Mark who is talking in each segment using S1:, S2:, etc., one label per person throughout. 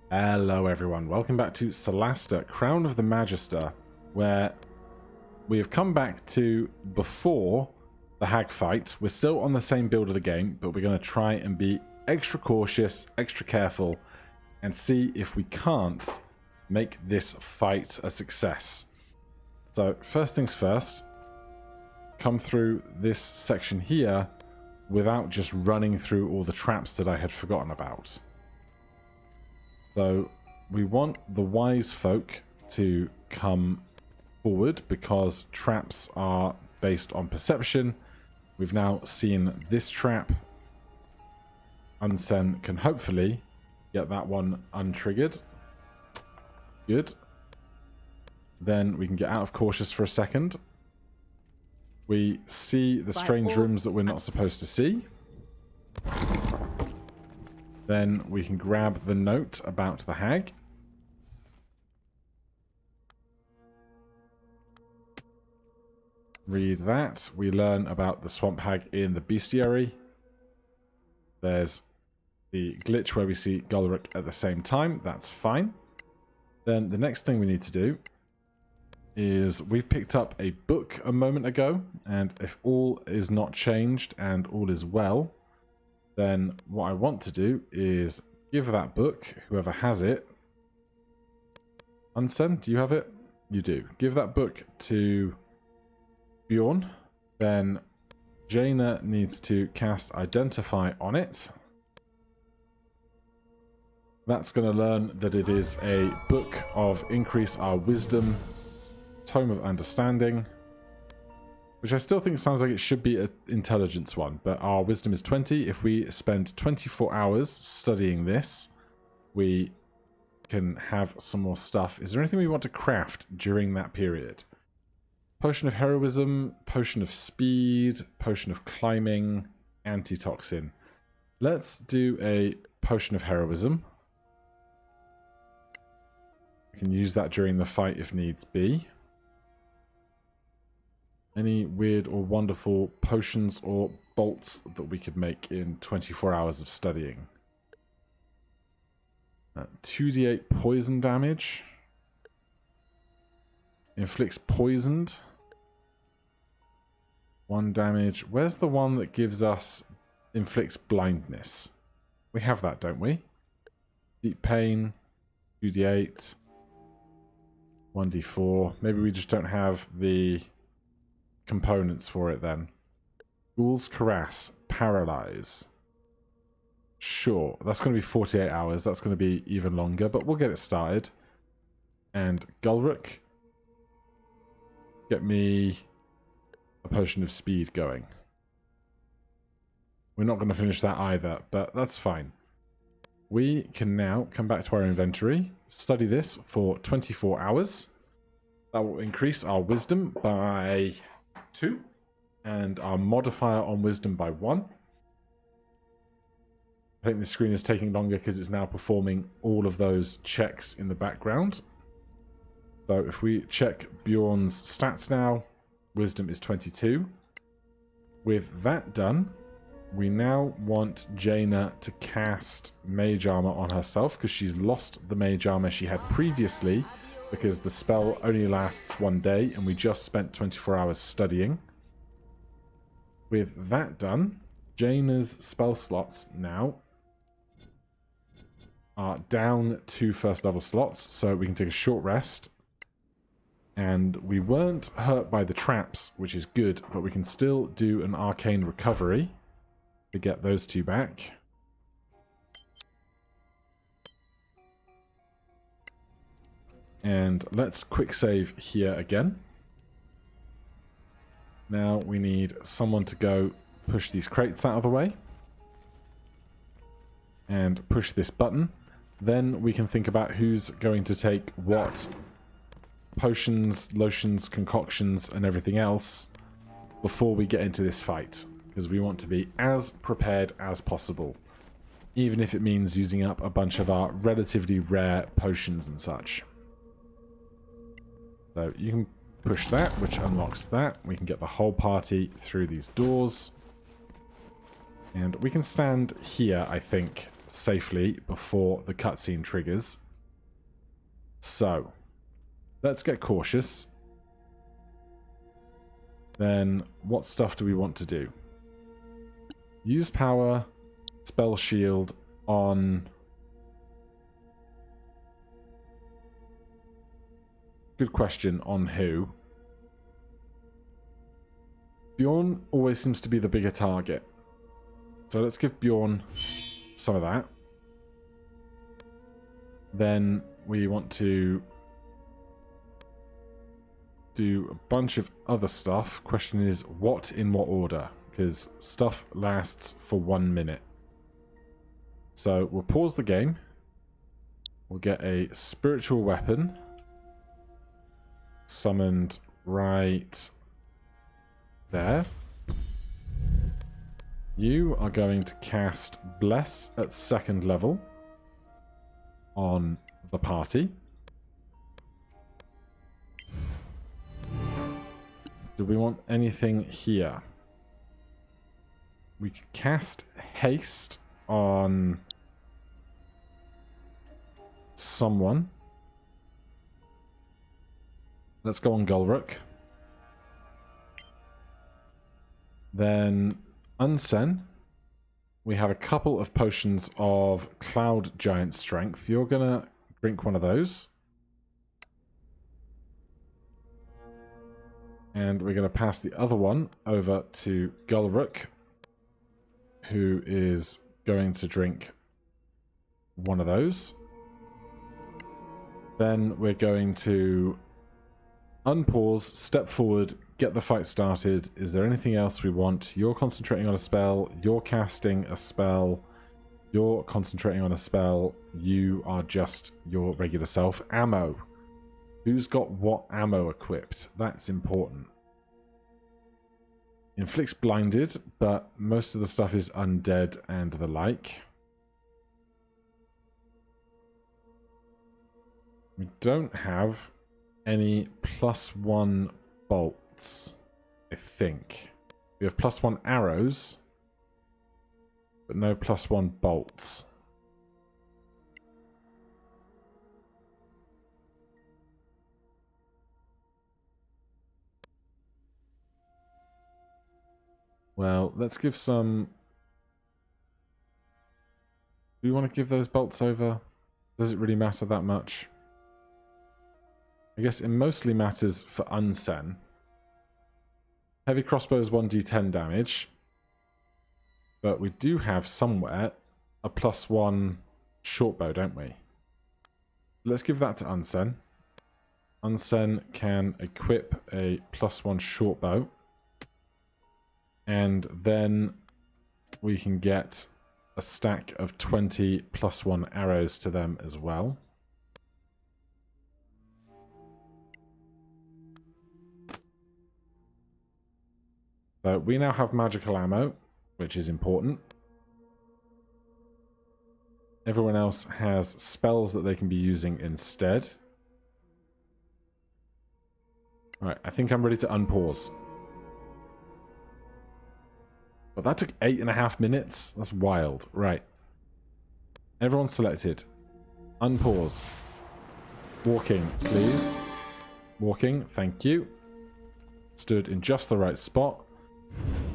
S1: Hello everyone, welcome back to Solasta Crown of the Magister, where we have come back to before the hag fight. We're still on the same build of the game, but we're going to try and be extra cautious, extra careful, and see if we can't make this fight a success. So first things first, come through this section here without just running through all the traps that I had forgotten about. So we want the wise folk to come forward because traps are based on perception. We've now seen this trap. Unsen can hopefully get that one untriggered. Good. Then we can get out of cautious for a second. We see the strange rooms that we're not supposed to see. Then we can grab the note about the hag. Read that. We learn about the swamp hag in the bestiary. There's the glitch where we see Gulrick at the same time. That's fine. Then the next thing we need to do is we've picked up a book a moment ago, and if all is not changed and all is well, then what I want to do is give that book, whoever has it. Unsen, do you have it? You do. Give that book to Bjorn. Then Jaina needs to cast Identify on it. That's going to learn that it is a book of Increase Our Wisdom, Tome of Understanding, which I still think sounds like it should be an intelligence one, but our wisdom is 20. If we spend 24 hours studying this, we can have some more stuff. Is there anything we want to craft during that period? Potion of heroism, potion of speed, potion of climbing, antitoxin. Let's do a potion of heroism. We can use that during the fight if needs be. Any weird or wonderful potions or bolts that we could make in 24 hours of studying? 2d8 poison damage. Inflicts poisoned. 1 damage. Where's the one that gives us inflicts blindness? We have that, don't we? Deep pain. 2d8. 1d4. Maybe we just don't have the components for it then. Ghoul's Caress, Paralyze. Sure, that's going to be 48 hours. That's going to be even longer, but we'll get it started. And Gulrick, get me a potion of speed going. We're not going to finish that either, but that's fine. We can now come back to our inventory, study this for 24 hours. That will increase our wisdom by 2 and our modifier on wisdom by 1. I think the screen is taking longer because it's now performing all of those checks in the background. So if we check Bjorn's stats now, wisdom is 22. With that done, we now want Jaina to cast mage armor on herself because she's lost the mage armor she had previously, because the spell only lasts 1 day and we just spent 24 hours studying. With that done, Jaina's spell slots now are down to first level slots, so we can take a short rest. And we weren't hurt by the traps, which is good, but we can still do an arcane recovery to get those 2 back. And let's quick save here again. Now we need someone to go push these crates out of the way. And push this button. Then we can think about who's going to take what potions, lotions, concoctions, and everything else before we get into this fight. Because we want to be as prepared as possible. Even if it means using up a bunch of our relatively rare potions and such. So you can push that, which unlocks that. We can get the whole party through these doors. And we can stand here, I think, safely before the cutscene triggers. So, let's get cautious. Then, what stuff do we want to do? Use power, spell shield on... Good question, on who? Bjorn always seems to be the bigger target. So let's give Bjorn some of that. Then we want to do a bunch of other stuff. Question is, what in what order? Because stuff lasts for 1 minute. So we'll pause the game. We'll get a spiritual weapon. Summoned right there. You are going to cast Bless at 2nd level on the party. Do we want anything here? We could cast Haste on someone. Let's go on Gulruk. Then Unsen. We have a couple of potions of Cloud Giant Strength. You're gonna drink one of those. And we're gonna pass the other one over to Gulruk, who is going to drink one of those. Then we're going to unpause, step forward, get the fight started. Is there anything else we want? You're concentrating on a spell. You're casting a spell. You're concentrating on a spell. You are just your regular self. Ammo. Who's got what ammo equipped? That's important. Inflicts blinded, but most of the stuff is undead and the like. We don't have any +1 bolts, I think. We have +1 arrows, but no +1 bolts. Well, let's give some... Do we want to give those bolts over? Does it really matter that much? I guess it mostly matters for Unsen. Heavy crossbow is 1d10 damage. But we do have somewhere a +1 shortbow, don't we? Let's give that to Unsen. Unsen can equip a +1 shortbow. And then we can get a stack of 20 +1 arrows to them as well. So we now have magical ammo, which is important. Everyone else has spells that they can be using instead. Alright, I think I'm ready to unpause. But that took 8.5 minutes? That's wild. Right. Everyone's selected. Unpause. Walking, please. Walking, thank you. Stood in just the right spot.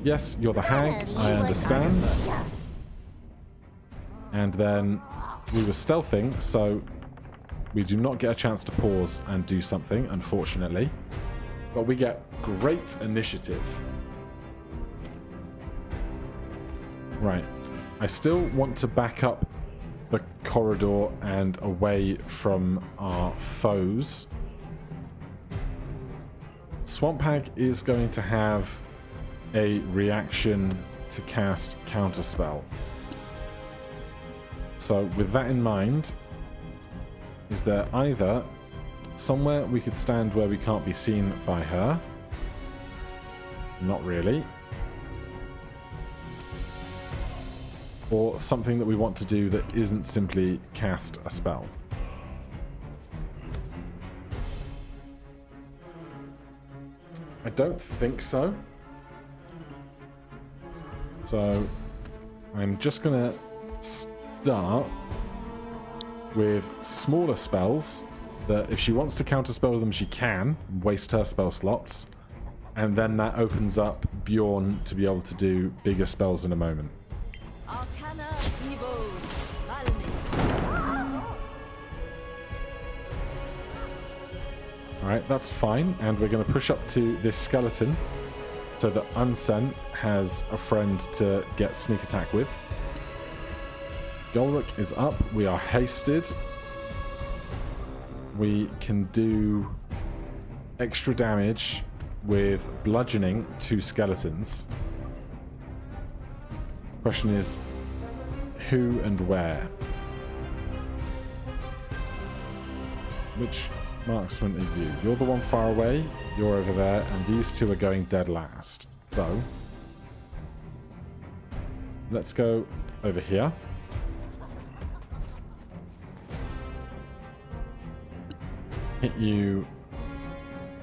S1: Yes, you're the hag, I understand. And then we were stealthing, so we do not get a chance to pause and do something, unfortunately. But we get great initiative. Right. I still want to back up the corridor and away from our foes. Swamp Hag is going to have a reaction to cast Counterspell. So with that in mind, is there either somewhere we could stand where we can't be seen by her? Not really. Or something that we want to do that isn't simply cast a spell? I don't think so. So I'm just gonna start with smaller spells that if she wants to counterspell them, she can waste her spell slots. And then that opens up Bjorn to be able to do bigger spells in a moment. Alright, that's fine. And we're going to push up to this skeleton so that Unsen has a friend to get sneak attack with. Golric is up. We are hasted. We can do extra damage with bludgeoning to skeletons. Question is, who and where? Which marksman is you? You're the one far away, you're over there, and these two are going dead last. So, let's go over here. Hit you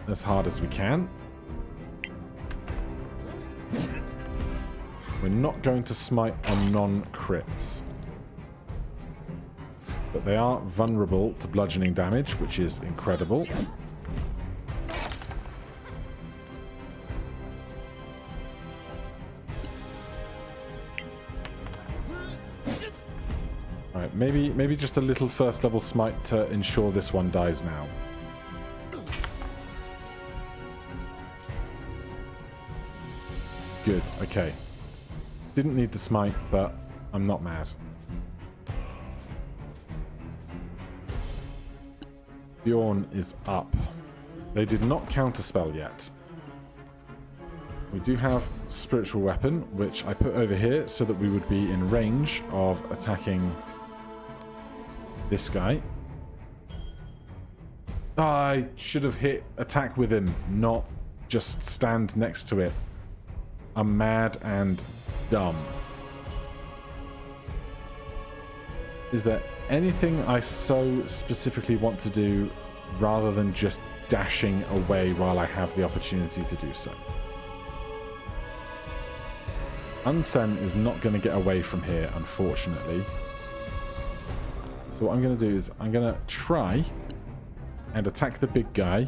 S1: as hard as we can. We're not going to smite on non-crits. But they are vulnerable to bludgeoning damage, which is incredible. Alright, maybe just a little first level smite to ensure this one dies now. Good, okay. Didn't need the smite, but I'm not mad. Bjorn is up. They did not counterspell yet. We do have spiritual weapon, which I put over here so that we would be in range of attacking this guy. I should have hit attack with him, not just stand next to it. I'm mad and dumb. Is there anything I so specifically want to do rather than just dashing away while I have the opportunity to do so? Unsen is not going to get away from here, unfortunately. So what I'm going to do is I'm going to try and attack the big guy.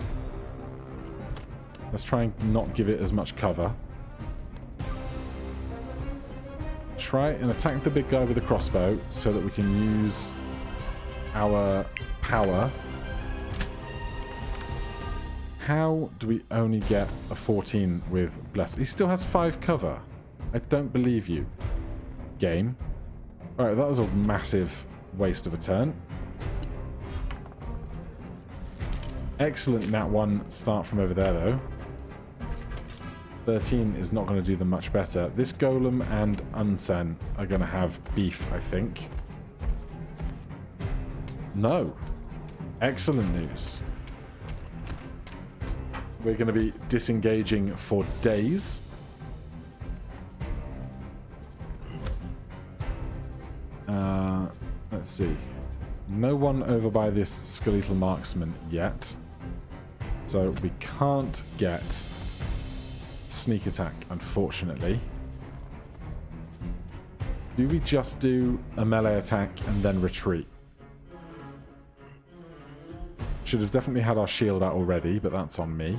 S1: Let's try and not give it as much cover. Try and attack the big guy with a crossbow so that we can use our power. How do we only get a 14 with Bless? He still has 5 cover. I don't believe you. Game. Alright, that was a massive waste of a turn. Excellent nat 1 start from over there, though. 13 is not going to do them much better. This Golem and Unsen are going to have beef, I think. No. Excellent news. We're going to be disengaging for days. Let's see. No one over by this skeletal marksman yet. So we can't get sneak attack, unfortunately. Do we just do a melee attack and then retreat? Should have definitely had our shield out already, but that's on me.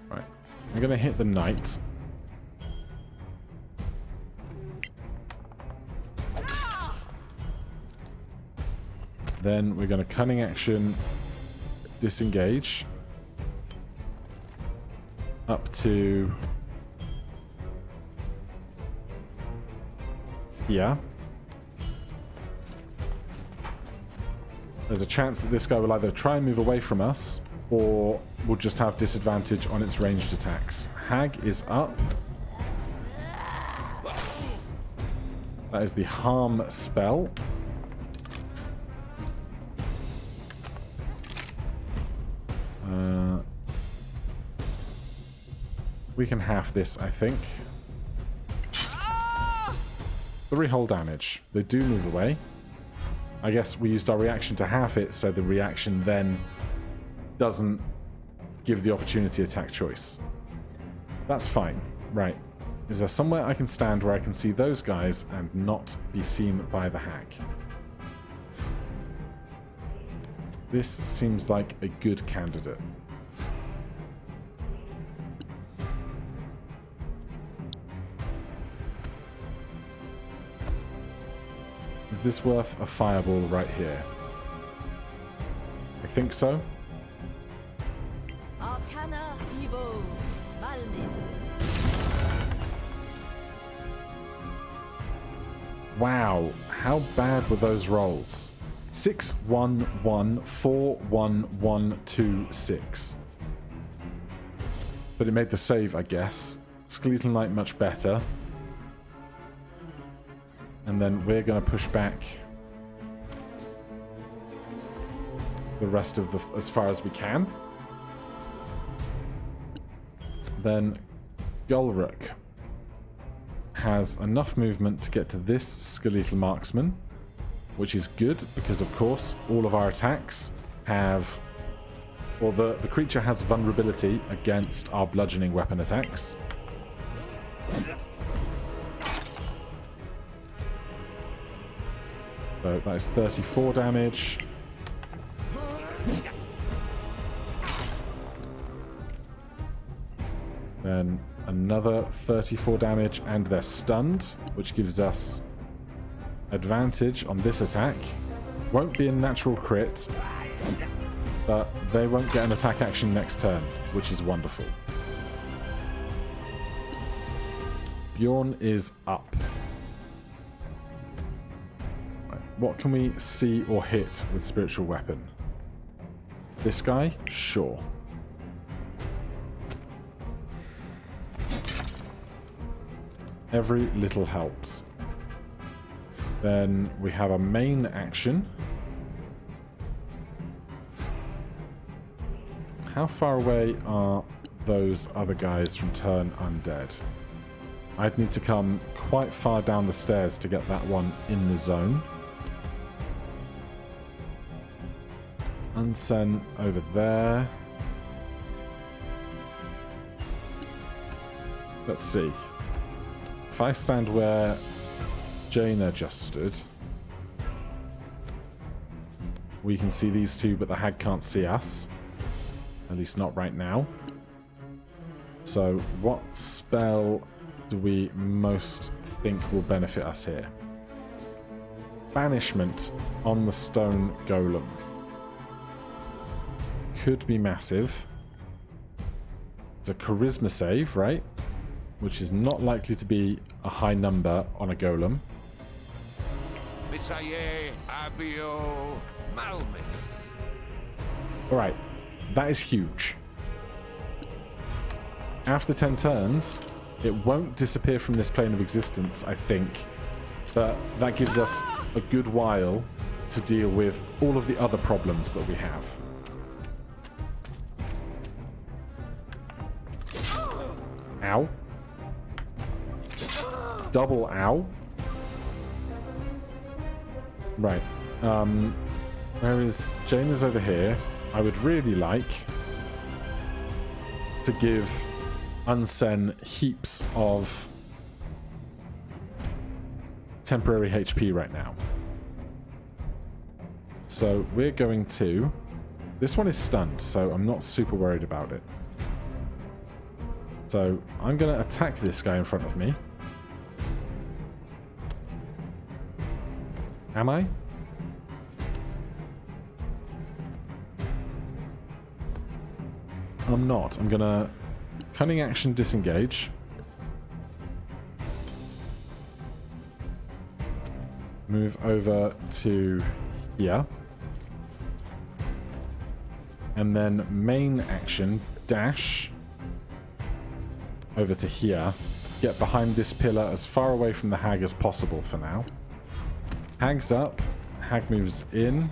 S1: Right. I'm going to hit the knight. Then we're going to cunning action disengage up to here. There's a chance that this guy will either try and move away from us or will just have disadvantage on its ranged attacks. Hag is up. That is the harm spell. We can half this, I think. 3 whole damage. They do move away. I guess we used our reaction to half it, so the reaction then doesn't give the opportunity attack choice. That's fine. Right. Is there somewhere I can stand where I can see those guys and not be seen by the hag? This seems like a good candidate. Is this worth a fireball right here? I think so.
S2: Arcana Evo Malmis.
S1: Wow, how bad were those rolls? 6, 1, 1, 4, 1, 1, 2, 6. But it made the save, I guess. Skeletal Knight much better. And then we're going to push back the rest of the... as far as we can. Then Gulrook has enough movement to get to this Skeletal Marksman, which is good because, of course, all of our attacks have... or the creature has vulnerability against our bludgeoning weapon attacks. So that is 34 damage. Then another 34 damage, and they're stunned, which gives us advantage on this attack. Won't be a natural crit, but they won't get an attack action next turn, which is wonderful. Bjorn is up. Right, what can we see or hit with Spiritual Weapon? This guy? Sure. Every little helps. Then we have a main action. How far away are those other guys from turn undead? I'd need to come quite far down the stairs to get that one in the zone. Unsen over there. Let's see. If I stand where Jaina just stood, we can see these two, but the hag can't see us. At least not right now. So what spell do we most think will benefit us here? Banishment on the stone golem. Could be massive. It's a charisma save, right? Which is not likely to be a high number on a golem. Alright, that is huge. After 10 turns, it won't disappear from this plane of existence, I think. But that gives us a good while to deal with all of the other problems that we have. Ow. Double ow. Right. Where is... Jaina's over here. I would really like to give Unsen heaps of temporary HP right now. So we're going to... This one is stunned, so I'm not super worried about it. So I'm going to attack this guy in front of me. Am I? I'm not. I'm going to cunning action disengage. Move over to here. And then main action dash over to here. Get behind this pillar as far away from the hag as possible for now. Hag's up. Hag moves in.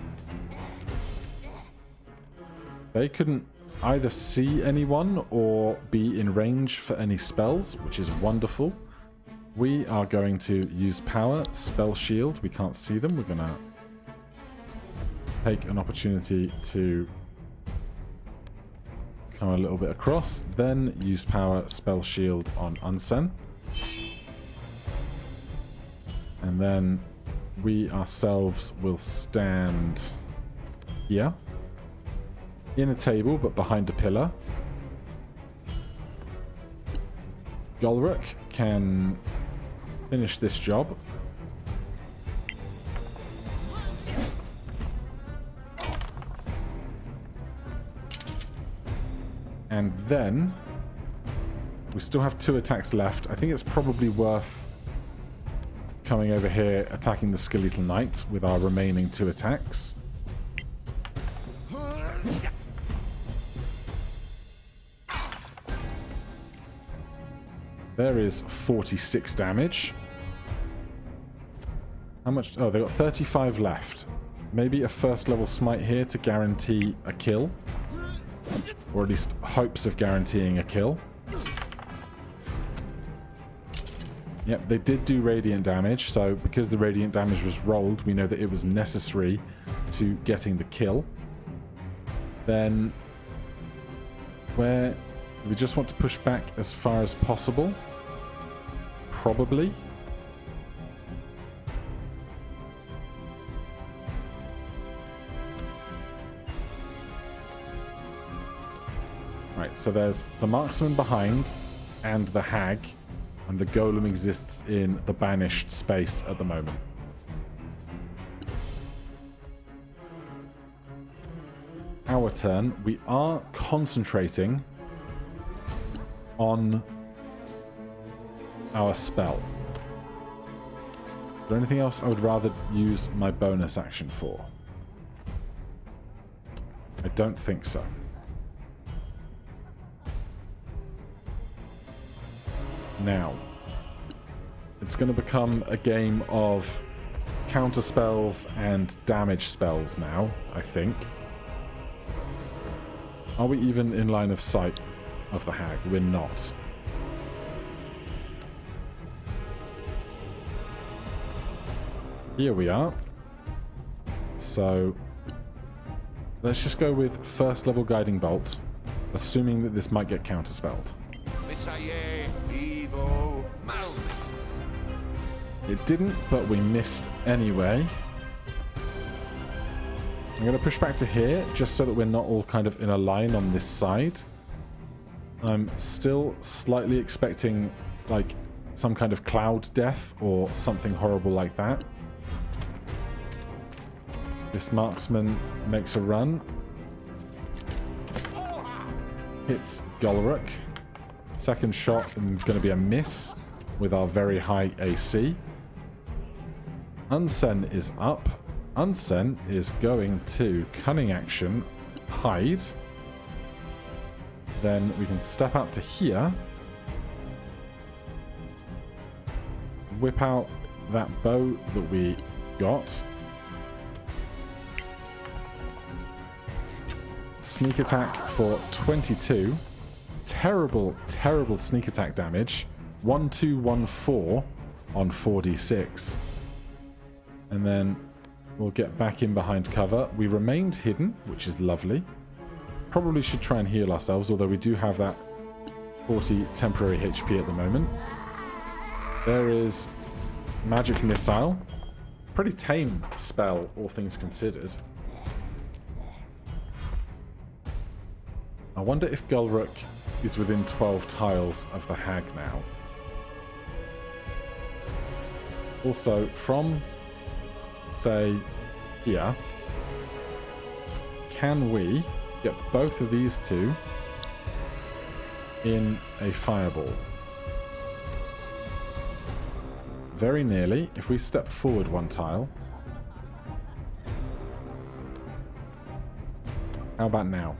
S1: They couldn't either see anyone or be in range for any spells, which is wonderful. We are going to use power, spell shield. We can't see them. We're going to take an opportunity to Come a little bit across. Then use power spell shield on Unsen. And then we ourselves will stand here. In a table, but behind a pillar. Golruk can finish this job. And then we still have 2 attacks left. I think it's probably worth coming over here, attacking the Skeletal Knight with our remaining 2 attacks. There is 46 damage. How much? Oh, they've got 35 left. Maybe a first level smite here to guarantee a kill. Or at least hopes of guaranteeing a kill. Yep, they did do radiant damage, so because the radiant damage was rolled, we know that it was necessary to getting the kill. Then, where do we just want to push back as far as possible? Probably. Right, so there's the marksman behind and the hag, and the golem exists in the banished space at the moment. Our turn. We are concentrating on our spell. Is there anything else I would rather use my bonus action for? I don't think so. Now, it's going to become a game of counter spells and damage spells now, I think. Are we even in line of sight of the hag? We're not. Here we are. So, let's just go with first level Guiding Bolt, assuming that this might get counterspelled. It didn't, but we missed anyway. I'm going to push back to here, just so that we're not all kind of in a line on this side. I'm still slightly expecting, like, some kind of cloud death or something horrible like that. This marksman makes a run. Hits Golruk. Second shot is going to be a miss with our very high AC. Unsen is up. Unsen is going to cunning action, hide. Then we can step out to here. Whip out that bow that we got. Sneak attack for 22. Terrible, terrible sneak attack damage. 1214 on 4d6. And then we'll get back in behind cover. We remained hidden, which is lovely. Probably should try and heal ourselves, although we do have that 40 temporary HP at the moment. There is Magic Missile. Pretty tame spell, all things considered. I wonder if Golruk is within 12 tiles of the hag now. Also, from, say, here, can we get both of these two in a fireball? Very nearly. If we step forward one tile. How about now?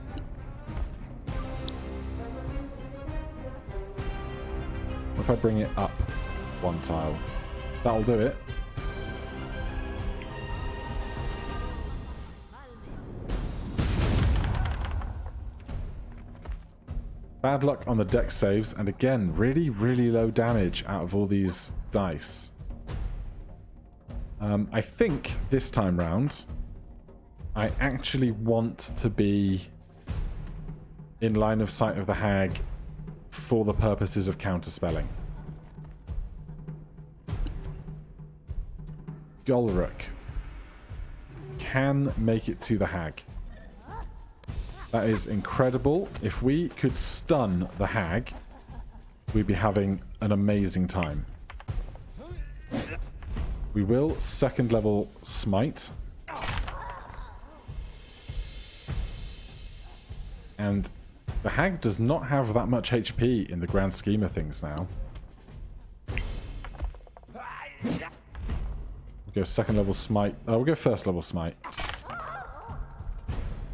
S1: What if I bring it up one tile? That'll do it. Bad luck on the dex saves, and again, really, really low damage out of all these dice. I think this time round, I actually want to be in line of sight of the hag for the purposes of counterspelling. Golruk can make it to the hag. That is incredible. If we could stun the hag, we'd be having an amazing time. We will second level smite. And the hag does not have that much HP in the grand scheme of things now. We'll go second level smite. We'll go first level smite.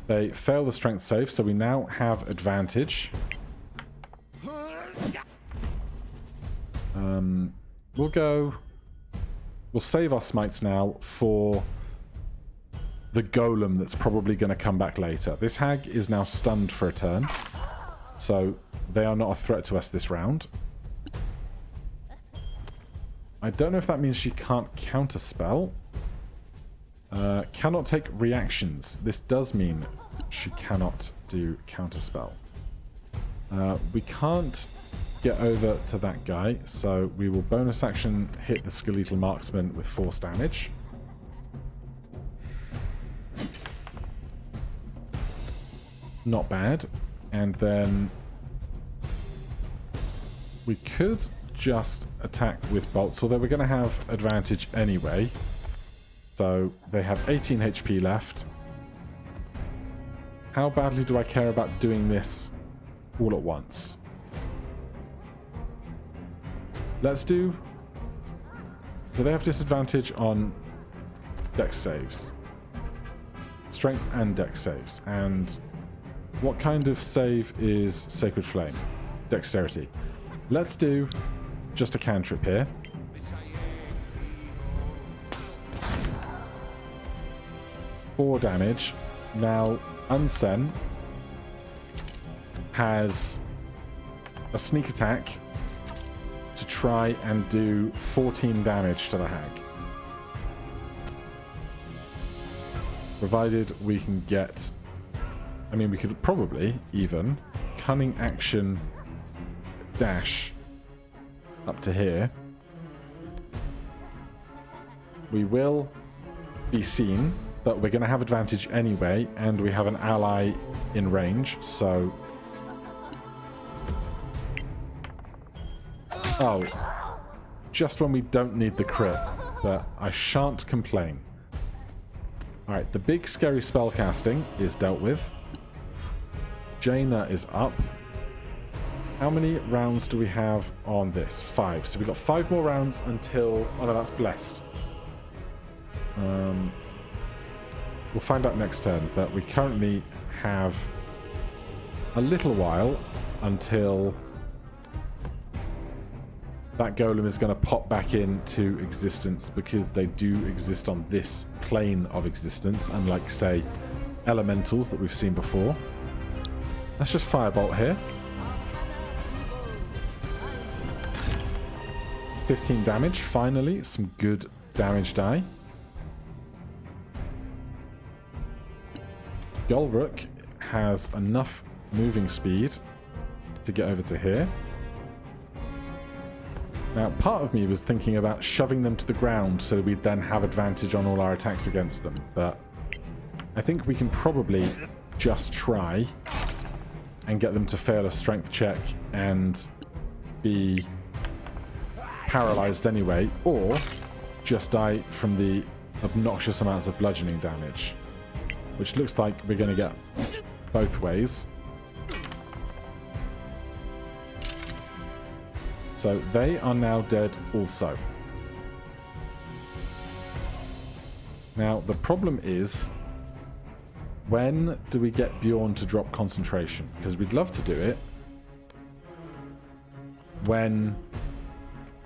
S1: They fail the strength save, so we now have advantage. We'll save our smites now for the golem that's probably going to come back later. This hag is now stunned for a turn, so they are not a threat to us this round. I don't know if that means she can't counterspell. Cannot take reactions. This does mean she cannot do counterspell. We can't get over to that guy, so we will bonus action hit the skeletal marksman with force damage. Not bad. And then we could just attack with bolts, although we're going to have advantage anyway. So they have 18 HP left. How badly do I care about doing this all at once? Let's do... Do they have disadvantage on dex saves? Strength and dex saves. And what kind of save is Sacred Flame? Dexterity. Let's do just a cantrip here. Four damage. Now, Unsen has a sneak attack to try and do 14 damage to the hag. Provided we can get... I mean, we could probably even cunning action dash up to here. We will be seen, but we're going to have advantage anyway, and we have an ally in range, so... Oh, just when we don't need the crit, but I shan't complain. Alright, the big scary spell casting is dealt with. Jaina is up. How many rounds do we have on this? 5. So we've got 5 more rounds until... Oh no, that's blessed. We'll find out next turn, but we currently have a little while until that golem is going to pop back into existence, because they do exist on this plane of existence, unlike, say, elementals that we've seen before. Let's just firebolt here. 15 damage, finally. Some good damage die. Golruk has enough moving speed to get over to here. Now, part of me was thinking about shoving them to the ground so we'd then have advantage on all our attacks against them, but I think we can probably just try and get them to fail a strength check and be paralyzed anyway, or just die from the obnoxious amounts of bludgeoning damage, which looks like we're going to get both ways. So they are now dead also. Now, the problem is, when do we get Bjorn to drop concentration? Because we'd love to do it when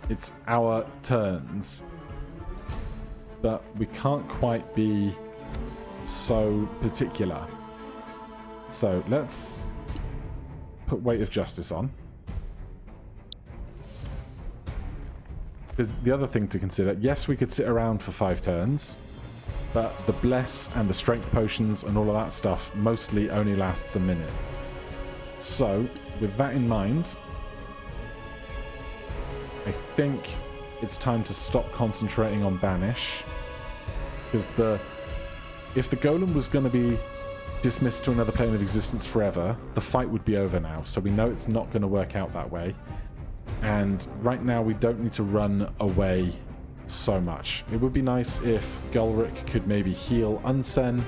S1: it's our turns, but we can't quite be so particular. So let's put Weight of Justice on. Because the other thing to consider, yes, we could sit around for 5 turns, but the Bless and the Strength Potions and all of that stuff mostly only lasts a minute. So, with that in mind, I think it's time to stop concentrating on Banish. Because if the golem was going to be dismissed to another plane of existence forever, the fight would be over now. So we know it's not going to work out that way. And right now we don't need to run away so much. It would be nice if Gulric could maybe heal Unsen,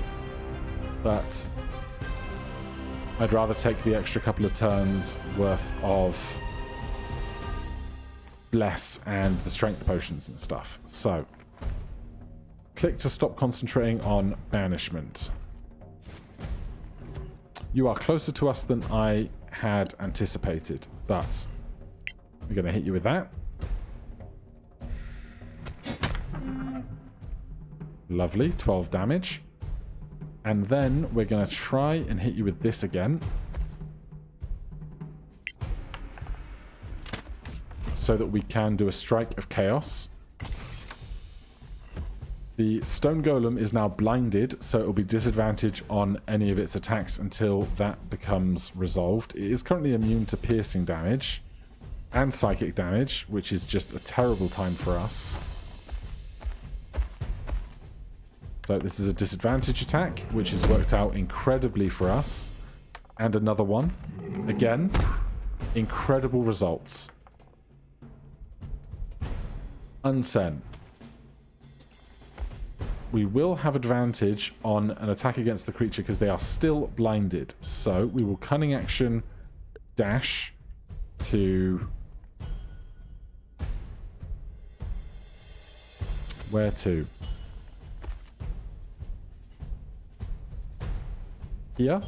S1: but I'd rather take the extra couple of turns worth of Bless and the strength potions and stuff. So, click to stop concentrating on banishment. You are closer to us than I had anticipated, but we're going to hit you with that. Lovely, 12 damage. And then we're going to try and hit you with this again. So that we can do a strike of chaos. The stone golem is now blinded, so it will be disadvantage on any of its attacks until that becomes resolved. It is currently immune to piercing damage and psychic damage, which is just a terrible time for us. So this is a disadvantage attack, which has worked out incredibly for us. And another one. Again, incredible results. Unsen. We will have advantage on an attack against the creature because they are still blinded. So we will cunning action dash to... Where to? Here.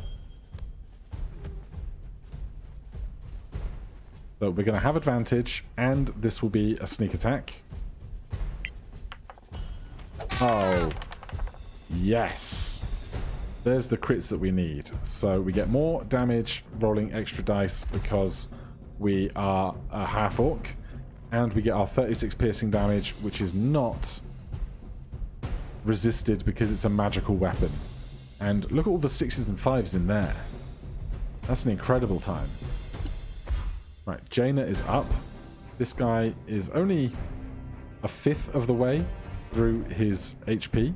S1: So we're going to have advantage, and this will be a sneak attack. Oh, yes. There's the crits that we need. So we get more damage rolling extra dice because we are a half-orc. And we get our 36 piercing damage, which is not resisted because it's a magical weapon. And look at all the 6s and 5s in there. That's an incredible time. Right, Jaina is up. This guy is only a fifth of the way through his HP.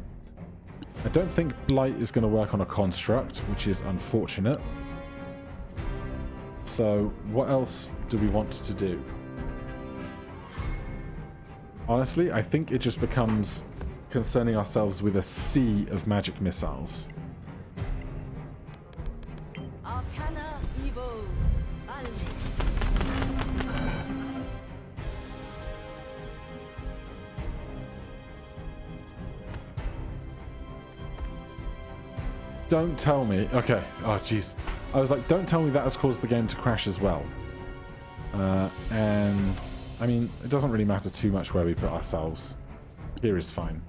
S1: I don't think Blight is going to work on a construct, which is unfortunate. So, what else do we want to do? Honestly, I think it just becomes concerning ourselves with a sea of magic missiles.
S2: Arcana Evo Valmis.
S1: Don't tell me. Okay. Oh, jeez. I was like, don't tell me that has caused the game to crash as well. And, I mean, it doesn't really matter too much where we put ourselves. Here is fine.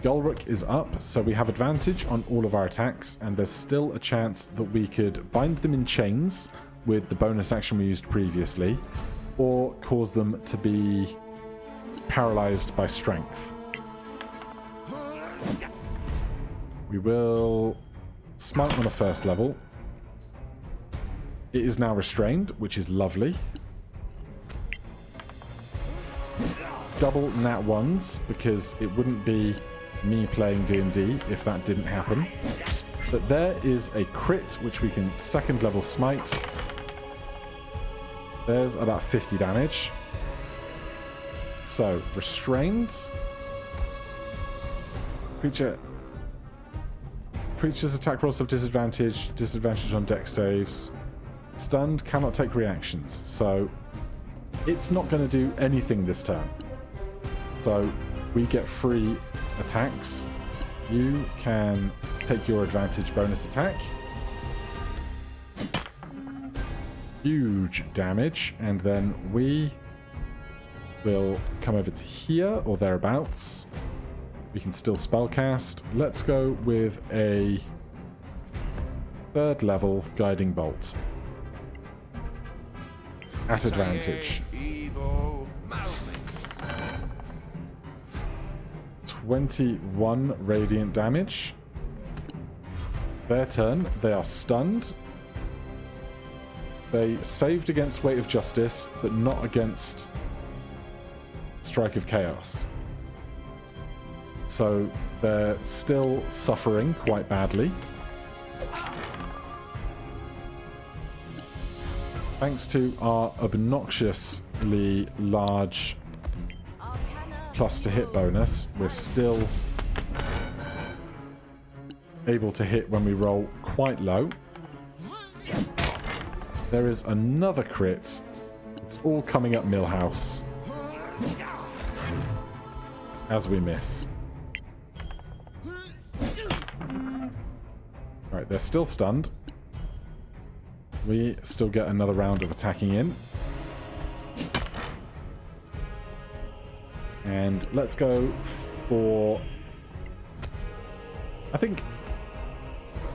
S1: Gulric is up, so we have advantage on all of our attacks, and there's still a chance that we could bind them in chains with the bonus action we used previously, or cause them to be paralyzed by strength. We will smite on a first level. It is now restrained, which is lovely. Double nat ones, because it wouldn't be me playing D&D if that didn't happen. But there is a crit, which we can second level smite. There's about 50 damage. So, restrained. Creatures attack rolls have disadvantage. Disadvantage on dex saves. Stunned, cannot take reactions. So, it's not going to do anything this turn. So, we get free attacks. You can take your advantage bonus attack. Huge damage. And then we will come over to here or thereabouts. We can still spellcast. Let's go with a third level guiding bolt. At advantage. 21 radiant damage. Their turn. They are stunned. They saved against Weight of Justice, but not against Strike of Chaos. So they're still suffering quite badly. Thanks to our obnoxiously large plus to hit bonus, we're still able to hit when we roll quite low. There is another crit. It's all coming up Millhouse as we miss. Right, they're still stunned. We still get another round of attacking in. And let's go for, I think,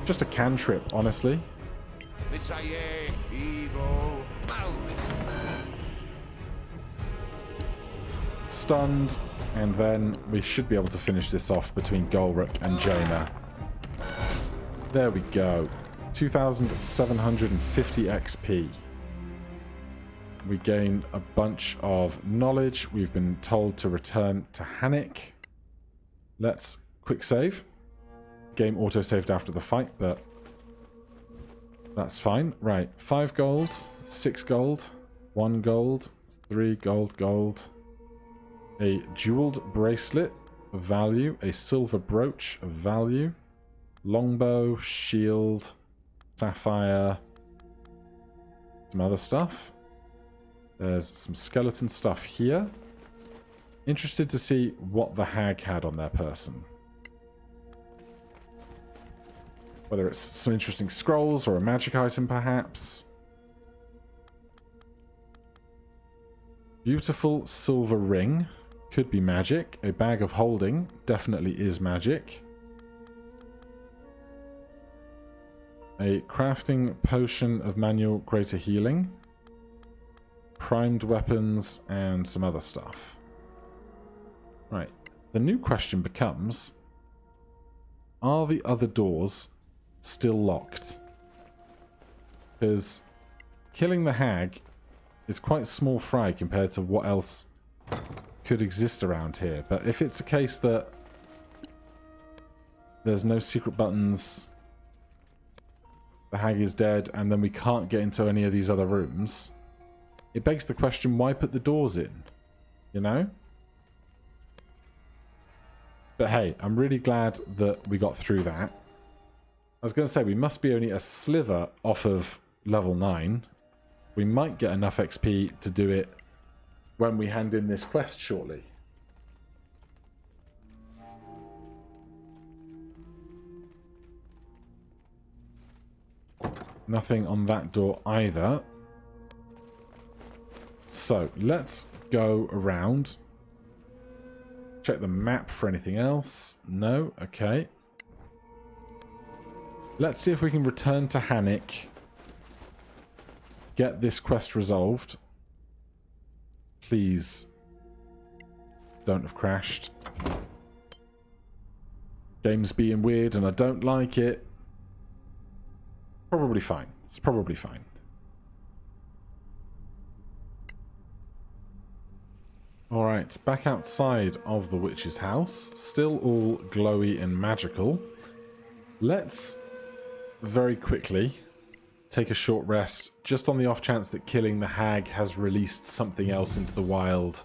S1: just a cantrip, honestly. Stunned, and then we should be able to finish this off between Golrick and Jaina. There we go. 2,750 XP. We gain a bunch of knowledge. We've been told to return to Hannick. Let's quick save. Game auto-saved after the fight, but that's fine. Right, 5 gold, 6 gold, 1 gold, 3 gold. A jeweled bracelet of value, a silver brooch of value, longbow, shield, sapphire, some other stuff. There's some skeleton stuff here. Interested to see what the hag had on their person. Whether it's some interesting scrolls or a magic item, perhaps. Beautiful silver ring. Could be magic. A bag of holding definitely is magic. A crafting potion of manual greater healing. Primed weapons and some other stuff. Right. The new question becomes, are the other doors still locked? Because killing the hag is quite small fry compared to what else could exist around here. But if it's a case that there's no secret buttons, the hag is dead, and then we can't get into any of these other rooms, it begs the question, why put the doors in? You know? But hey, I'm really glad that we got through that. I was going to say, we must be only a slither off of level 9. We might get enough XP to do it when we hand in this quest shortly. Nothing on that door either. So, let's go around. Check the map for anything else. No? Okay. Let's see if we can return to Hannick. Get this quest resolved. Please don't have crashed. Game's being weird and I don't like it. Probably fine. It's probably fine. Alright, back outside of the witch's house. Still all glowy and magical. Let's very quickly take a short rest, just on the off chance that killing the hag has released something else into the wild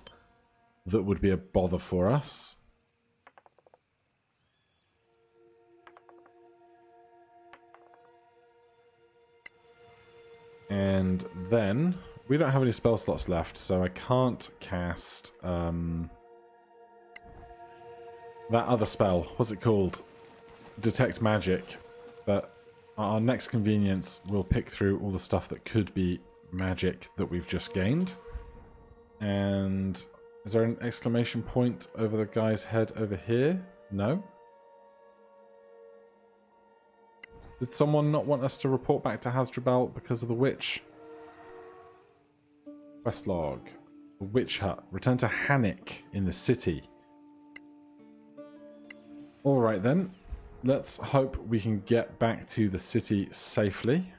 S1: that would be a bother for us. And then we don't have any spell slots left, so I can't cast that other spell. What's it called? Detect magic. But at our next convenience, we'll pick through all the stuff that could be magic that we've just gained. And is there an exclamation point over the guy's head over here? No? Did someone not want us to report back to Hasdrubal because of the witch? Quest log. The witch hut. Return to Hannick in the city. Alright then. Let's hope we can get back to the city safely.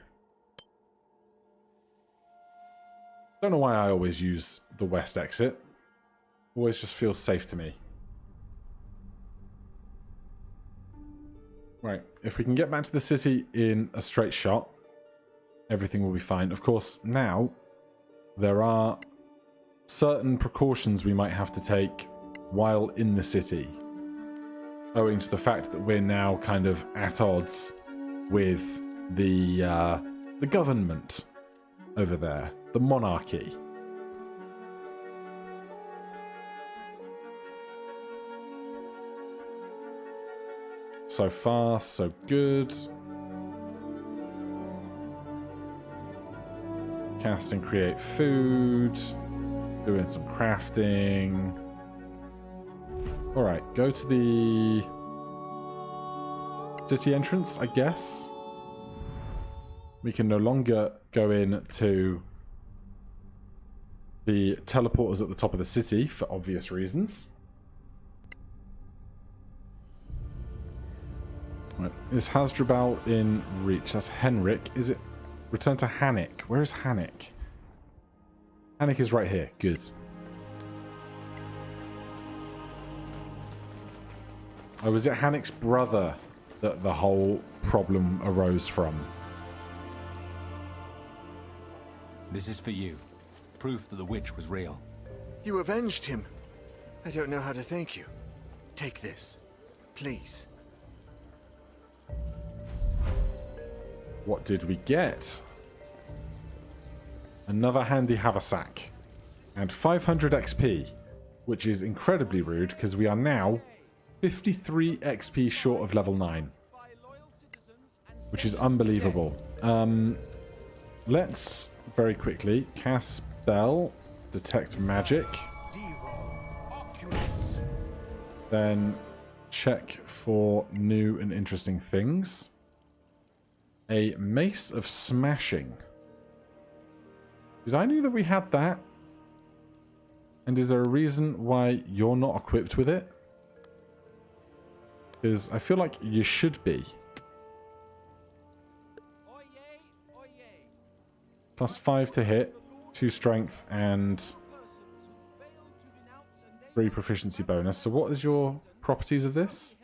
S1: Don't know why I always use the west exit. Always just feels safe to me. Right, if we can get back to the city in a straight shot, everything will be fine. Of course, now there are certain precautions we might have to take while in the city, owing to the fact that we're now kind of at odds with the government over there, the monarchy. So far, so good. Cast and create food. Doing some crafting. Alright, go to the city entrance, I guess. We can no longer go in to the teleporters at the top of the city for obvious reasons. Right. Is Hasdrubal in reach? That's Henrik. Is it? Return to Hannik. Where is Hannik? Hannik is right here. Good. Oh, was it Hannik's brother that the whole problem arose from?
S3: This is for you. Proof that the witch was real.
S4: You avenged him. I don't know how to thank you. Take this, please.
S1: What did we get? Another handy haversack. And 500 XP, which is incredibly rude because we are now 53 XP short of level 9. Which is unbelievable. Let's very quickly cast spell, detect magic. Then check for new and interesting things. A Mace of Smashing. Did I know that we had that? And is there a reason why you're not equipped with it? Because I feel like you should be. +5 to hit, 2 strength, and 3 proficiency bonus. So what is your properties of this?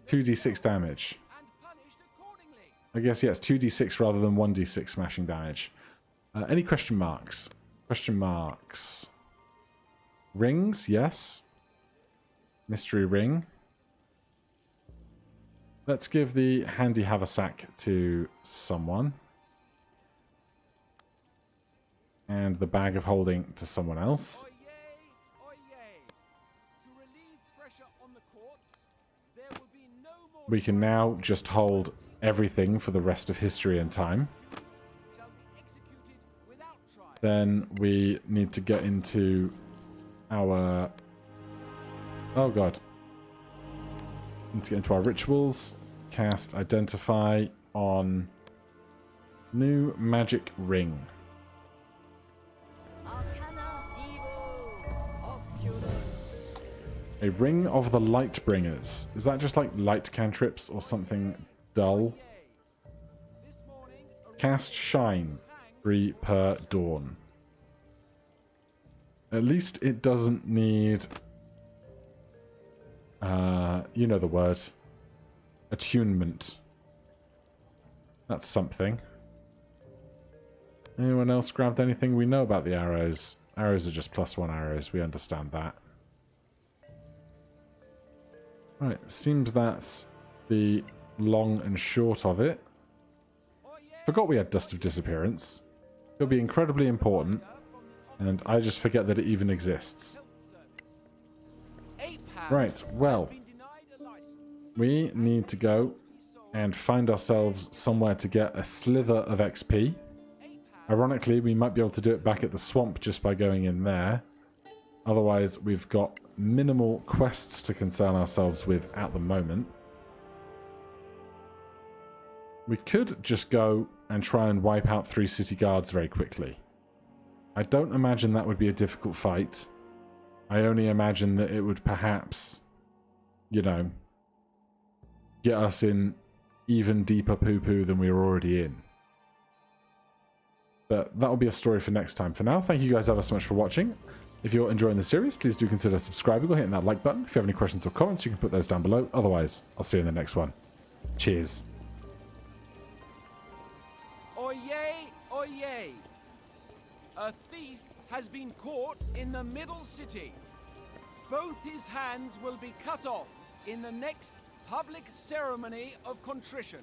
S1: 2d6 damage. I guess, yes, 2d6 rather than 1d6 smashing damage. Any question marks? Question marks. Rings, yes. Mystery ring. Let's give the handy haversack to someone. And the bag of holding to someone else. We can now just hold everything for the rest of history and time. Then we need to get into our... Oh god. Need to get into our rituals. Cast Identify on new magic ring. A ring of the Lightbringers. Is that just like light cantrips or something dull? Cast Shine. 3 per dawn. At least it doesn't need... you know the word. Attunement. That's something. Anyone else grabbed anything? We know about the arrows. Arrows are just +1 arrows. We understand that. Right, seems that's the long and short of it. Forgot we had Dust of Disappearance. It'll be incredibly important, and I just forget that it even exists. Right, well, we need to go and find ourselves somewhere to get a slither of XP. Ironically, we might be able to do it back at the swamp just by going in there. Otherwise, we've got minimal quests to concern ourselves with at the moment. We could just go and try and wipe out 3 city guards very quickly. I don't imagine that would be a difficult fight. I only imagine that it would perhaps, you know, get us in even deeper poo-poo than we were already in. But that'll be a story for next time. For now, thank you guys ever so much for watching. If you're enjoying the series, please do consider subscribing or hitting that like button. If you have any questions or comments, you can put those down below. Otherwise, I'll see you in the next one. Cheers.
S5: Oyez, oyez! A thief has been caught in the middle city. Both his hands will be cut off in the next public ceremony of contrition.